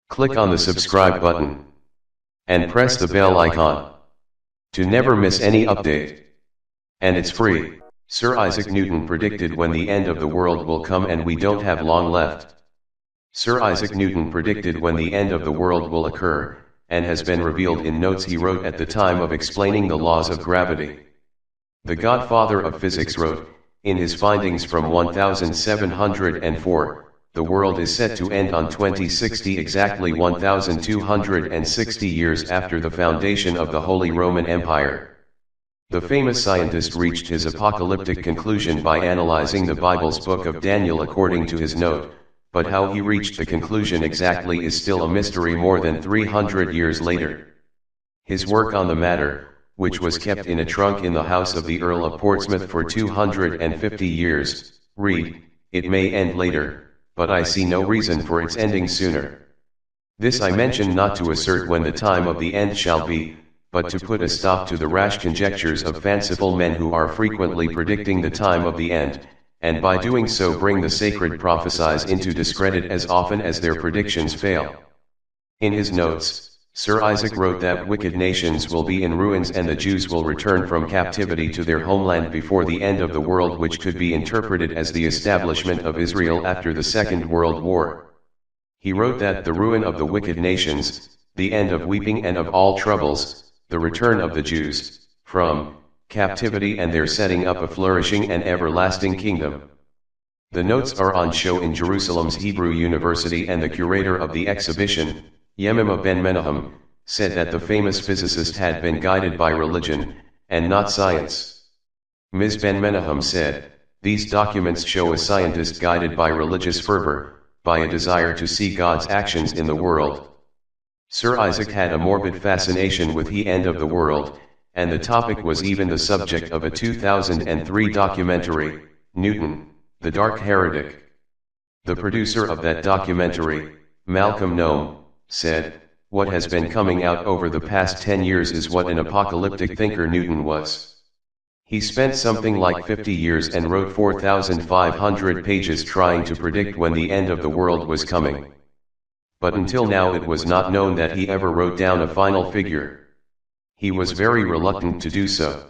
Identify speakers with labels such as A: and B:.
A: Click on the subscribe button and press the bell icon to never miss any update. And it's free. Sir Isaac Newton predicted when the end of the world will come, and we don't have long left. Sir Isaac Newton predicted when the end of the world will occur, and has been revealed in notes he wrote at the time of explaining the laws of gravity. The godfather of physics wrote, in his findings from 1704, the world is set to end on 2060, exactly 1260 years after the foundation of the Holy Roman Empire. The famous scientist reached his apocalyptic conclusion by analyzing the Bible's book of Daniel according to his note, but how he reached the conclusion exactly is still a mystery more than 300 years later. His work on the matter, which was kept in a trunk in the house of the Earl of Portsmouth for 250 years, read, "It may end later, but I see no reason for its ending sooner." This I mention not to assert when the time of the end shall be, but to put a stop to the rash conjectures of fanciful men who are frequently predicting the time of the end, and by doing so bring the sacred prophecies into discredit as often as their predictions fail. In his notes, Sir Isaac wrote that wicked nations will be in ruins and the Jews will return from captivity to their homeland before the end of the world, which could be interpreted as the establishment of Israel after the Second World War. He wrote that the ruin of the wicked nations, the end of weeping and of all troubles, the return of the Jews from captivity and their setting up a flourishing and everlasting kingdom. The notes are on show in Jerusalem's Hebrew University, and the curator of the exhibition, Yemima Ben Menahem, said that the famous physicist had been guided by religion, and not science. Ms. Ben Menahem said, "These documents show a scientist guided by religious fervor, by a desire to see God's actions in the world." Sir Isaac had a morbid fascination with the end of the world, and the topic was even the subject of a 2003 documentary, Newton, the Dark Heretic. The producer of that documentary, Malcolm Nome, said, "What has been coming out over the past 10 years is what an apocalyptic thinker Newton was. He spent something like 50 years and wrote 4,500 pages trying to predict when the end of the world was coming. But until now it was not known that he ever wrote down a final figure. He was very reluctant to do so.